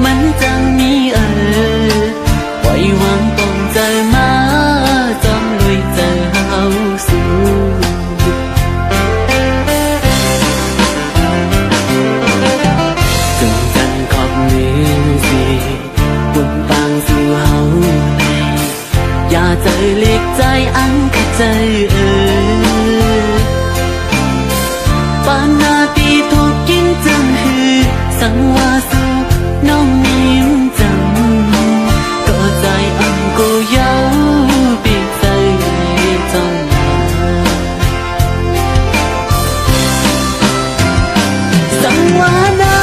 มันจังมีปล่อยวางปองใจมาจอมลุยเจอเฮาสู่จงจันขอบมือสิบุญปางสู่เฮาในอย่าใจเล็กใจอันขัดใจปานนาตีถูกกินจังหือสังวาสู่น้องนิ่มจังก็ใจอันกูเย้าปีกใจจงมาสังวานา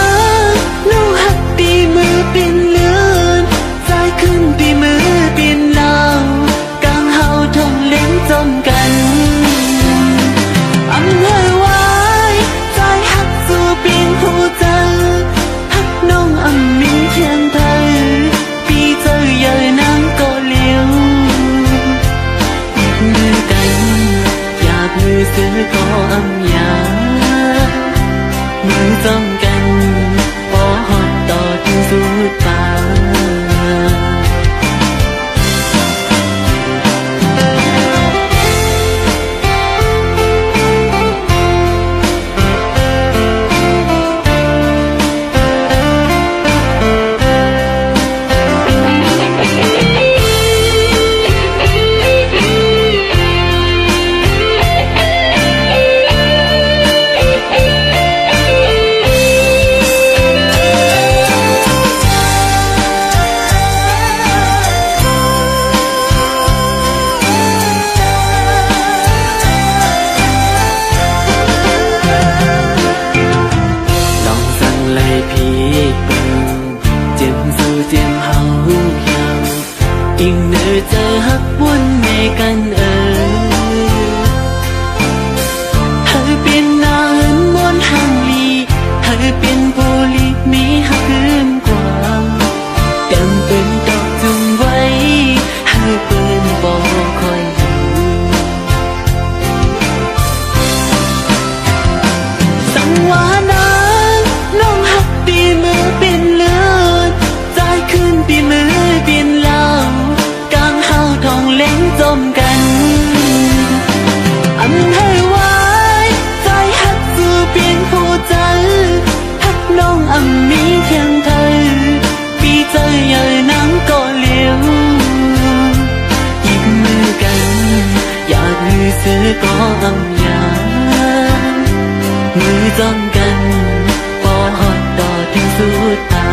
ลูกหักปีมือเป็นเลือนใจขึ้นปีมือเป็นลาวกลางเฮาทงเล่นจมกันอำเภอไว้ใจหักสู่ปีนหูเจอหักน้องอำมีเทียงเธอปีเจอเยอะน้ำก็เลี้ยวหยิบมือกันอยากมือซื้อก็อำยามือจ้องกันพอหอดต่อถึงสุดฟ้ายิ่งเนื้อเจอหักวนในกันเธอเป็นนางมนต์หังลีเธอเป็นโพลีมีหักคืนกว่าเต็มเป็นดอกจุงไว้เธอเป็นบ่คอยอยู่สังวานาน้องหักปีมือเป็นเลือดใจขึ้นปีมือเป็นลาวทองเล่นจมกันอำให้ไว้ใจหักสู่เปลี่ยนผู้ใจหักน้องอำมีเพียงเธอปีใจใหญ่น้ำก็เลี้ยวหยิบมือกันอยากมือซื้อก็อำยามือจ้องกันพอหอดต่อถึงสุดตา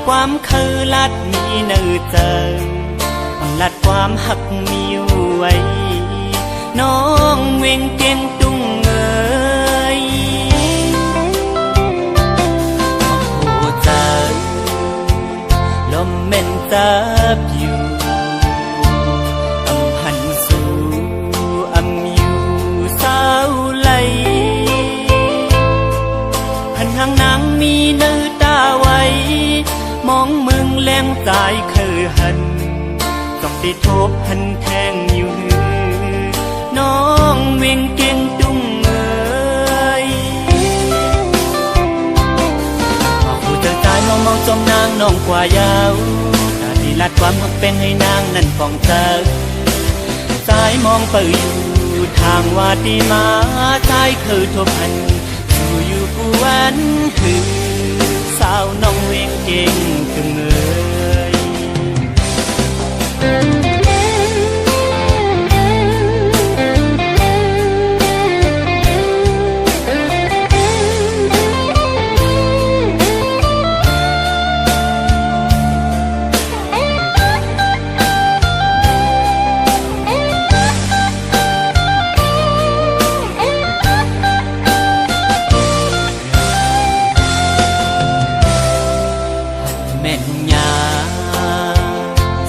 ความคือลัดมีเนื้อเจอลัดความหักมีไว้น้องเวงเก่งตุ้งเอ๋ยโอ้เจอลมเม่นจับอยู่อำหันสู่อำอยู่เศร้าไหลหันหางนางมีเนื้อตาไว้มองมึงแรงใจคือหันต้องได้ทบหันแทงอยู่น้องเวงเก่งตุ้ง น้องกว่ายาวตาที่ลัดความหักเป็นให้นางนั้นฟองเจอสายมองเปิดอยู่ทางวาดีมาสายคือทบพันอยู่ผู้วันคือสาวน้องเวียงเก่งถึงเอ่ยแม่นยา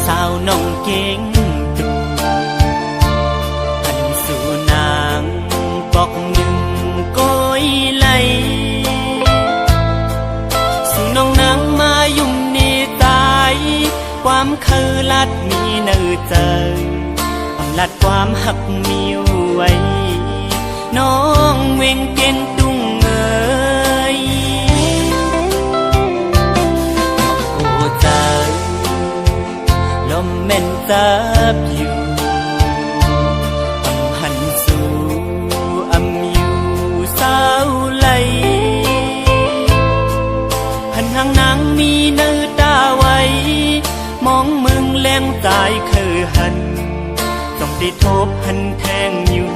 สาวน้องเก่งดูอันสู่นางปอกหนึ่งก้อยไหลสู่น้องนางมายุ่มนี่ตายความคือลัดมีเนื้อใจลัดความหักมีไว้น้องเวงเก่งตุ้งเอ๋ยลมเม่นจับอยู่อำหันสู่อำอยู่สาวไหลหันหางนางมีเนื้อตาไว้มองมึงแรงใจคือหันต้องได้ทบหันแทงอยู่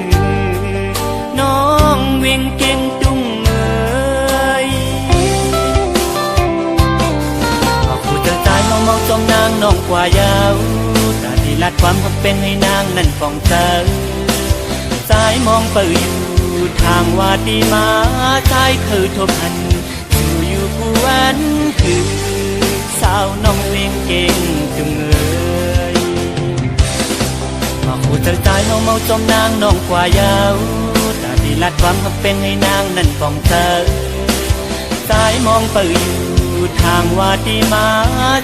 น้องเวียงเก่งตุ้งเอ๋ยผู้เจ้าใจเมาจมนางน้องกว่ายาวตาที่ลัดความหักเป็นให้นางนั้นฟองเจอสายมองเปิดอยู่ทางวาดีมาสายคือทบพันอยู่ผู้วันคือสาวน้องเวียงเก่งจึงเอ่ยผู้เจ้าใจเมาจมนางน้องกว่ายาวตาที่ลัดความหักเป็นให้นางนั้นฟองเจอสายมองเปิดอยู่ทางวาดีมา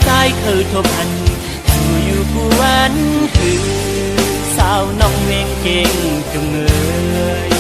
สายคือทบพันอยู่ผู้วันคือสาวน้องเวียงเก่งจึงเอ่ย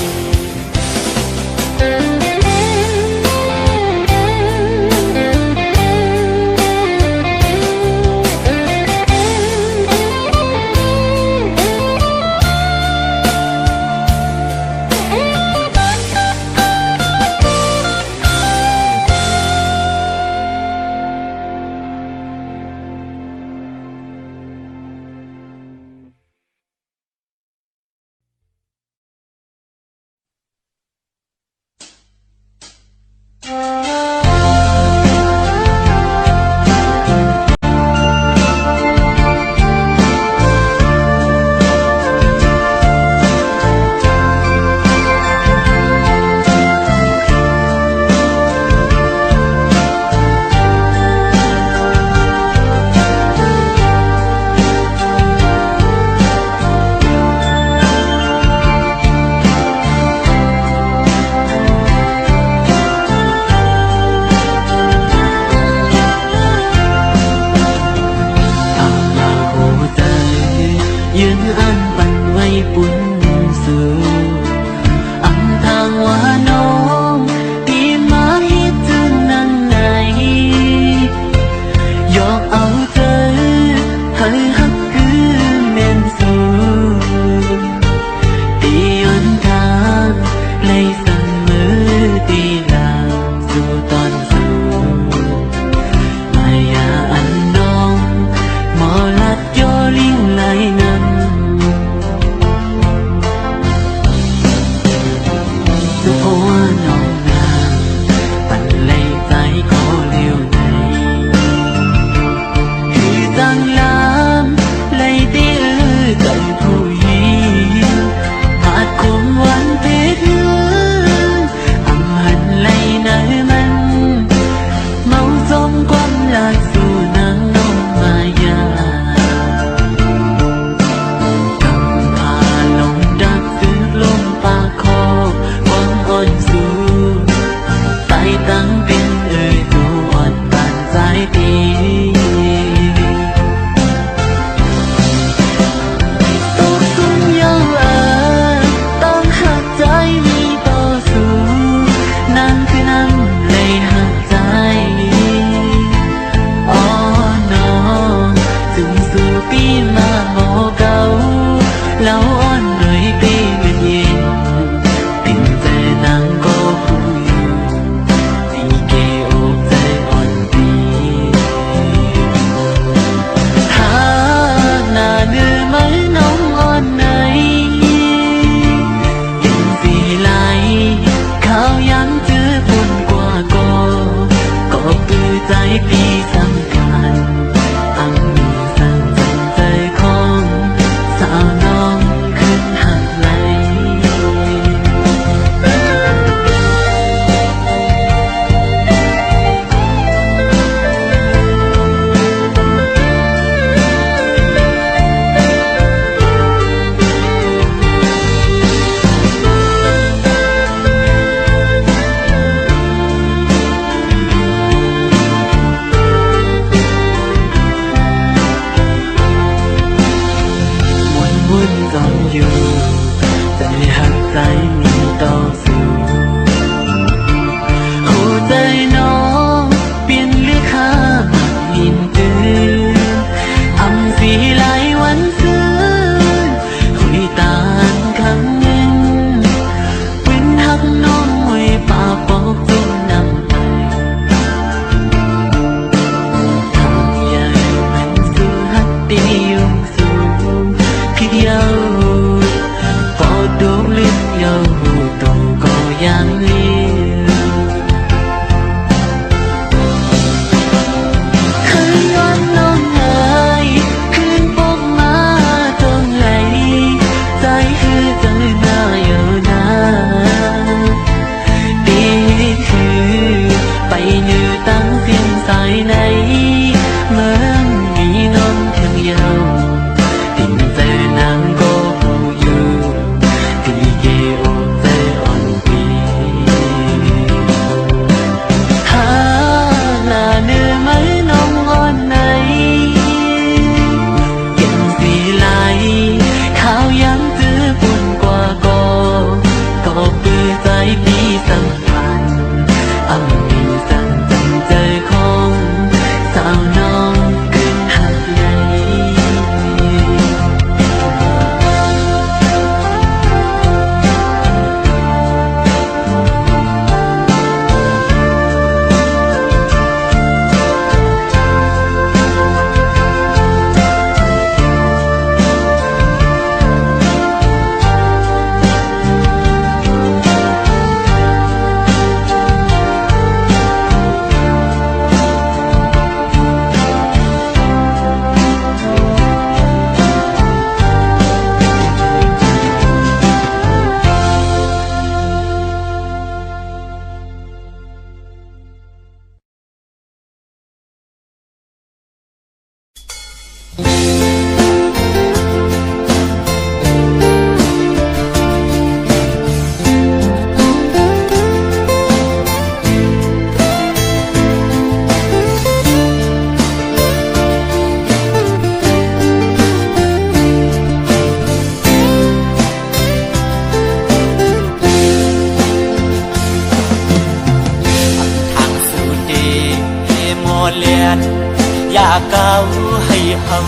hầu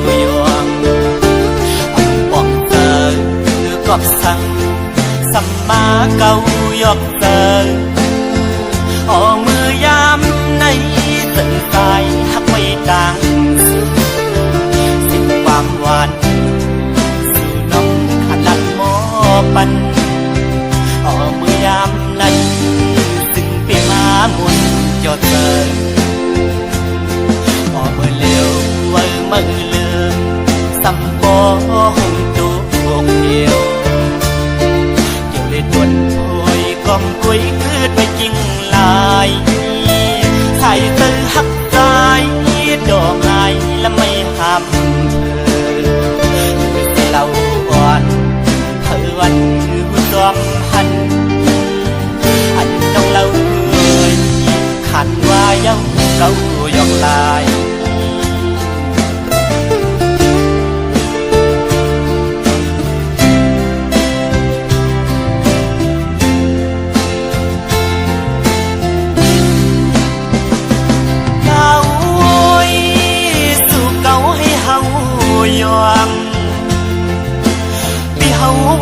yuang ông bong tơ góp sang sắm má câu giọt tơ ở mưa yam nay tận tai hắc mây đang xinความหวานสู่น้องขันลัดหมอปันở mưa yam nay từngปีmá muôn cho tơ ở mưa liều vơi mơ lương sắm bó hồng tú buộc nhiều chiều lên tuần thôi con cuối cứไปจริงลายใส่ตื้อหักใจดอกลายและไม่ห้ามเราอ่อนเธอวันคือผู้ซ้อมหันอันน้องเราเอ่ยขันว่าเย้าเก้ายอกลาย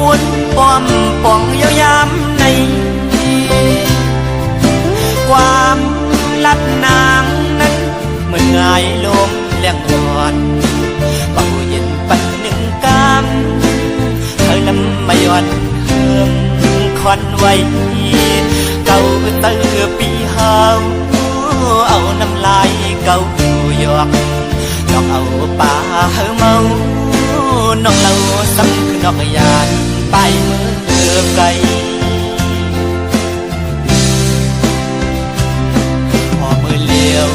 วนป้อมป่องยาวยามในความลับนางนั้นเหมือนไงลมแรงอ่อนเบาเย็นปันหนึ่งกามเธอลำไม่อ่อนเฮิมคอนไว้เก่าเตือปีเฮาเอาน้ำลายเก่าหยอกดอกเอาป่าเฮาเมาน้องเราซ้ำคือนอกยานไปเมื่อไกลพอมือเลี้ยว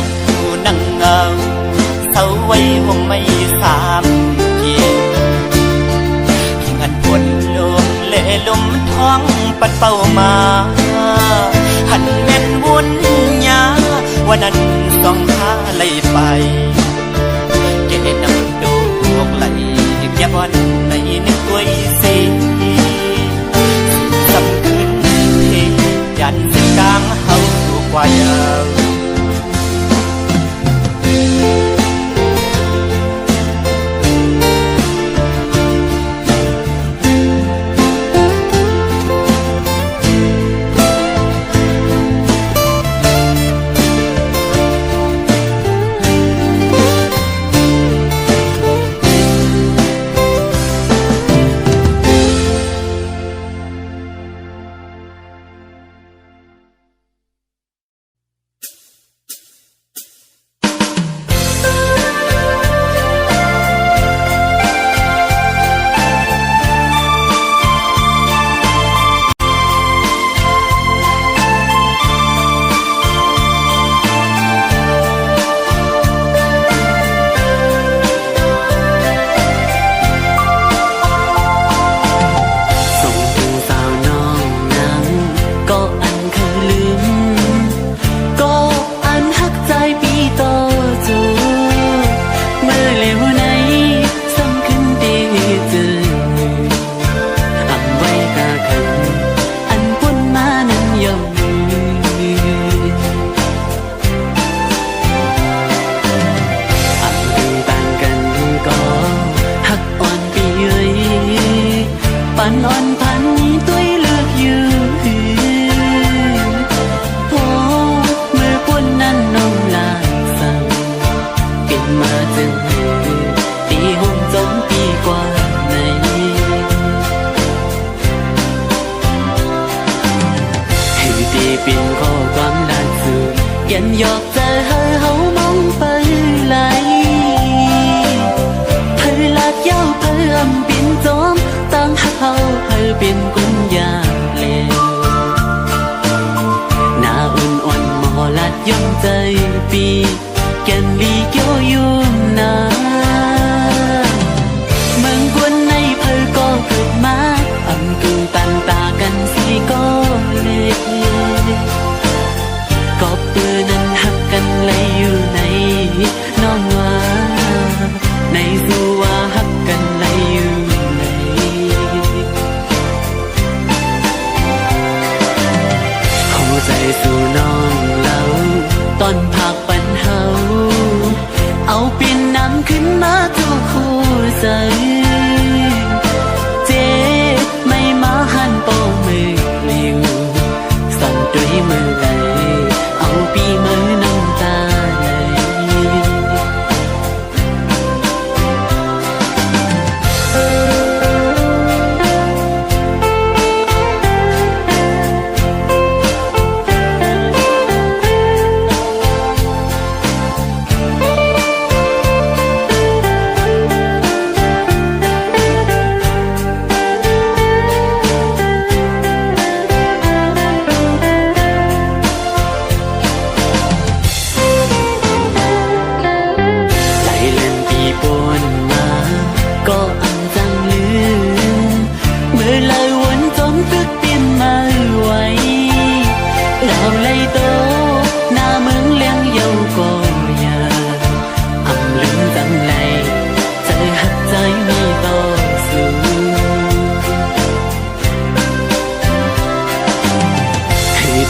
นั่งเงาเสาไว้วงไม่สามเกี่ยวที่งันปวดลมเล่ลมท้องปัดเป้ามาหันแม่นวุ่นยาวันนั้นส่องหาไหลไปเกณฑ์นำดวงไหลแก่บอนในนึกตัวสิสำคืนเพยันสิกลางเฮากว่ายาวหยอกใจเฮามองไปไหลเธอลากยาวเพิ่มเป็นจอมตั้งหักเฮาเธอเป็นกุญยาเลวหน้าอุ่นอ่อนมอลัดย่อมใจปีแก่นลีเกี่ยวยุ่มนาเมืองกวนในเพิ่ก็เกิดมาอำกือตันตากันสีก็เล็กก็เปื้อนั้นหักกันเลยอยู่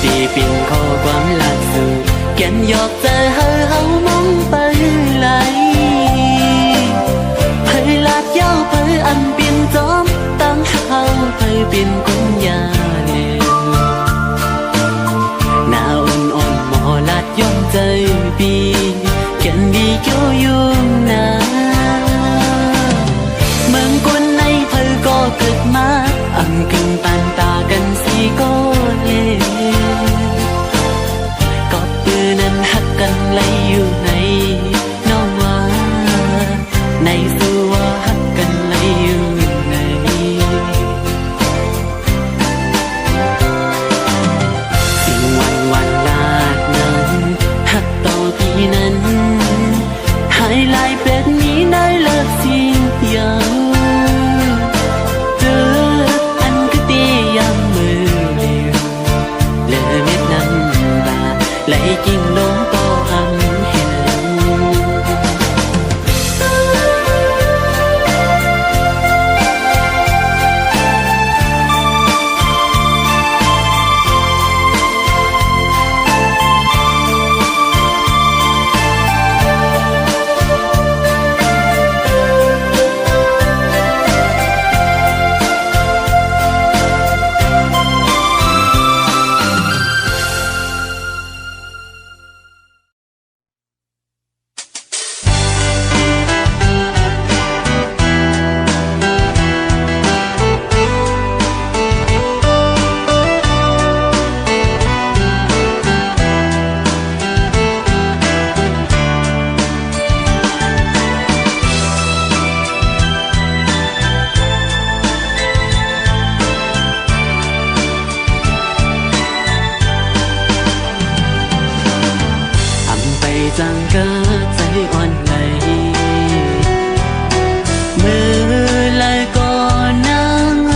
ตีปิ่นข้อความหลักสูตรแก่นหยอกใจเฮามองไปไหลเผยลาดยาวเผยอันเปลี่ยนจอมตั้งเฮาเผยเปลี่ยนกุญยาเลวหน้าอ่อนหมอลาดย่อมใจปีแก่นดีเกี่ยวยุ่งนาเมืองกวนในเผยก็เกิดมาอังกึ่งปันตากันสีก็เลก็ปืนนั้นหักกันไหลอยู่ในน้องว่าในสัวหักกันไหลอยู่ในสิ่งวันลาดนั้นหักต่อพี่นั้นหายลายเป็ดนี้ได้เลิกสิ่งเดียวเจออันก็ตียามมือเดียวเลอเม็ดน้ำตาไหลกิ่งลงต่อหำเห็นจังก็ใจอ่อนไหลมือไหลก่อนนางไหล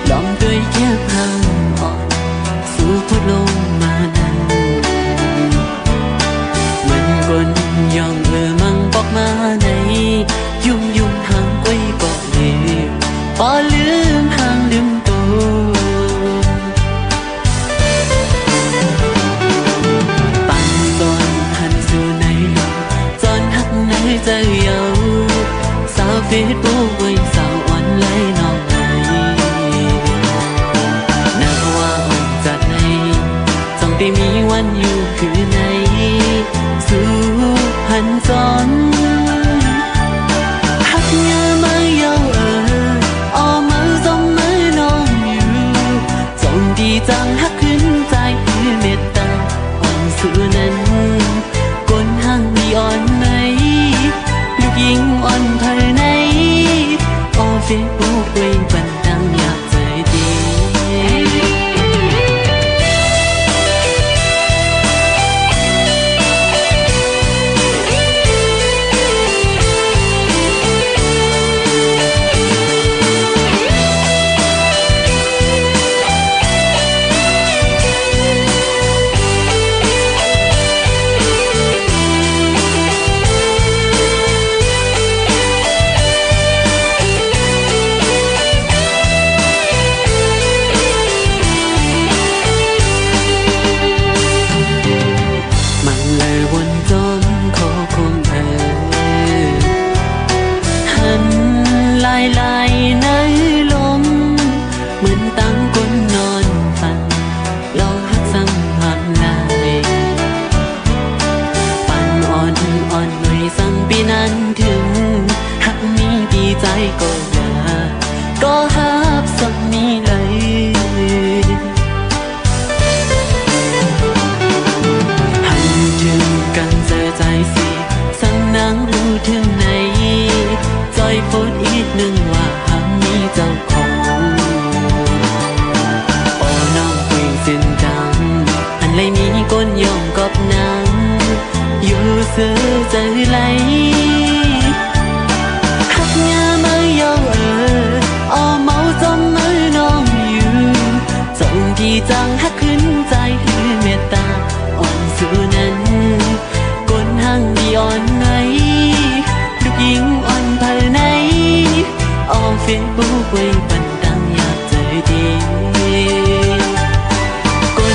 ลองด้วยแค่พางอ่อนสู่พุทลงมานั้นมันกลยองมังบอกมาในยุ่งทางก้อยก็เลยพอลืมทางลืมตัวใจเยาสาวเฟซบุ๊กไว้สาวอ่อนไหลน้องไหลน่าว่าอ่อนจัดในต้องได้มีวันอยู่คือในสู่หันจอนหักยามาเยาออมือจมมือน้องอยู่จงดีจังหักขึ้นใจคือเมตตาอ่อนสู่นั้นก้นห้างมีอ่อนไหมยิงอ่อนภายในออเฟซบุ๊กไว้บันดังอยากใจดีลายในลมเหมือนตั้งก้นนอนฝันลองหักซ้ำหักลายปั่นอ่อนหน่อยสั่งปีนั้นถึงหักมีดีใจก็อย่าก็หักสักนี้เลยหันถึงกันเจอใจสิสั่งนางรู้ถึงไหนจอยโพสอีกหนึ่งว่าหากมีเจ้าของโอ้น้องคุยสิ้นจังอันไรมีก้นย่องกับนางอยู่ซื้อใจไหลหักยามาเยาออเมาจมมือน้องอยู่จงที่จังหักขึ้นใจคือเมตตาอ่อนสู่นั้นก้นห้างดีอ่อนไหนลูกยิงอ่อนภายในออเฟซบุ๊กไว้บันดังอยากใจดีก้น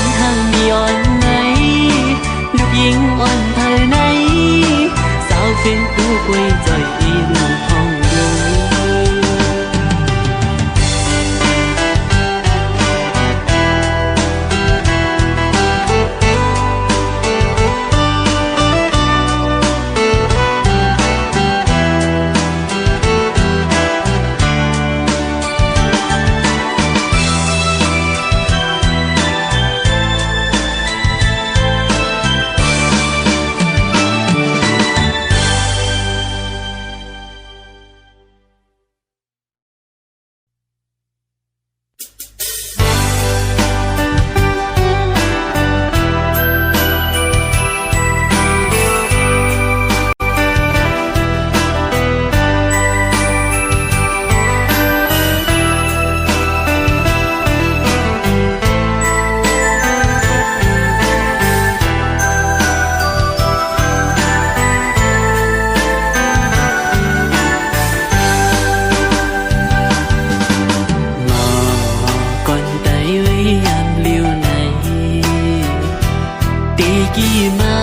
กี่มา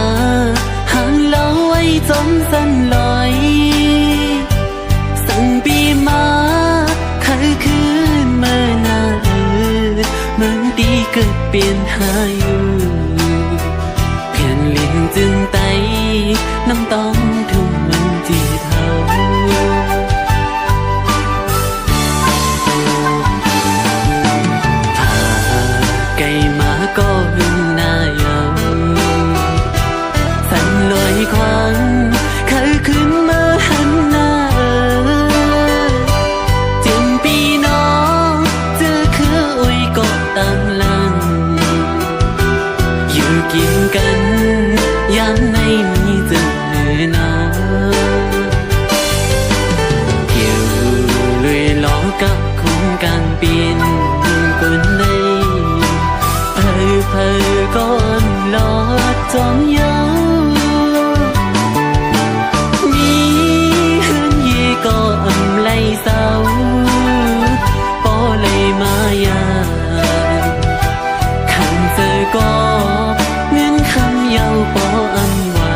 ห่างเราไว้จนสั้นลอยสั่งปีมาเคยคืนเมื่อนาเหมือนดีเกิดเปลี่ยนหาอยู่เพียนลิ้นจึงไตน้ำต้องทุ่มมันที่เท่าไก่มาก็หึงหน้าเยาสั่นลอยควางเคยขึ้นมาหันหน้าจึงปีน้องเจอคืออุ้ยก็ตามหลังอยู่กินกันยามในมีเจอเนื้อน้องเที่ยวลุยล้อกับคงกลางปีนคนในเพอก้อนลอดจอมเยามีหืนยีก็อำไลเศร้าปอเลยมายาคำเจอก็เงินคำเยาปออำไว้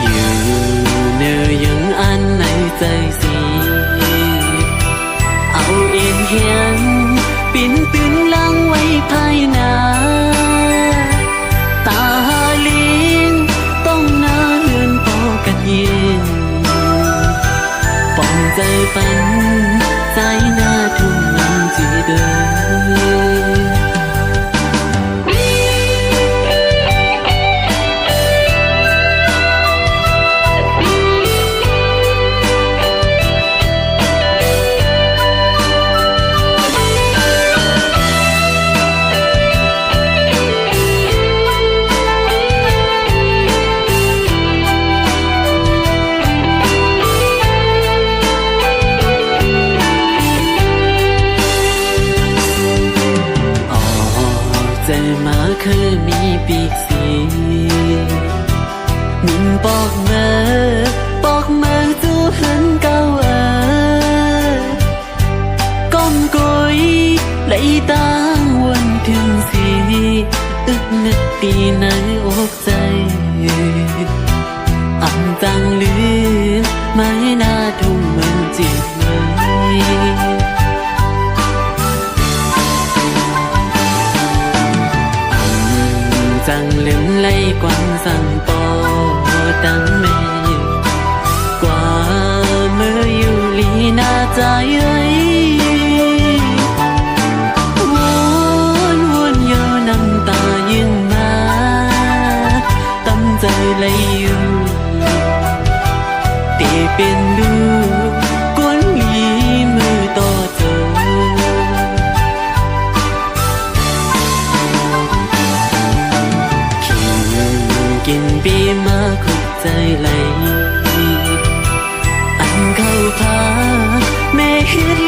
อยู่เนื้อยังอันในใจสีเอาเอ็นเฮียนปิ่นตึงลังไว้ภายหน้าตาเลี้ยงต้องหน้าเฮือนพอกันเย็นปองใจฝันใจหน้าทุ่มมันจีเดินใจมาเคยมีปีกสีมินปอกเมื่อจูเหินเก่าก้มกุยไหลตางวันถึงสีอึกนึกตีในอกใจอ่ำจังลืมไม่น่าทุ่มมันจิตเลยจังลืมไล่กวางสั่งปอตั้งเมยกว่าเมื่ออยู่ลีนาใจเอ้ยวนเยอะน้ำตายืนมาตั้งใจเลยอยู่ตีเป็นลูกกวนลีมือต่อเจอกินปีมาคุกใจไหลอันเข้าพาแม่เฮ็ด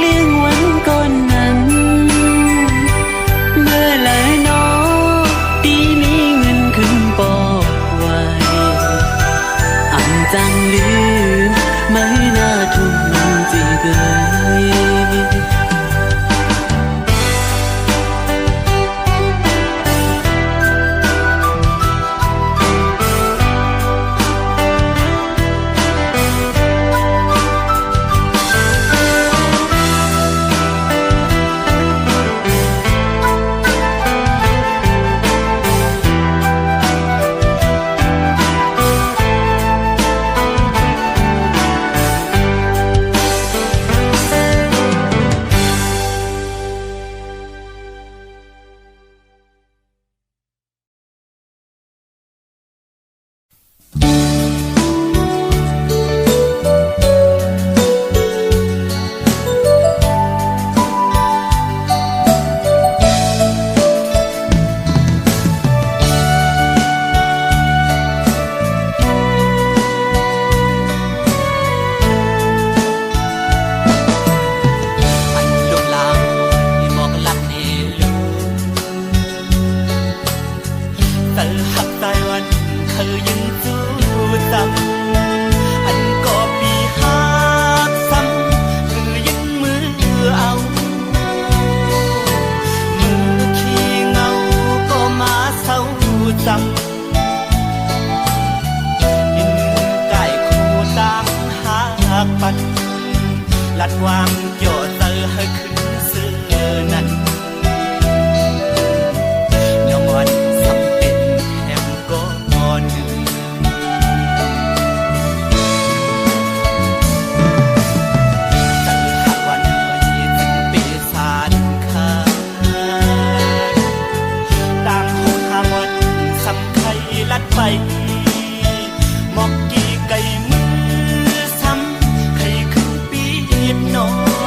ลัดความโยเตอร์ให้ขึ้นซื้อนั้นนอนสำเป็นแถมก็นอนลัดไปหมอกกี่ไก่มือซ้ำให้ขึ้นปีดนอน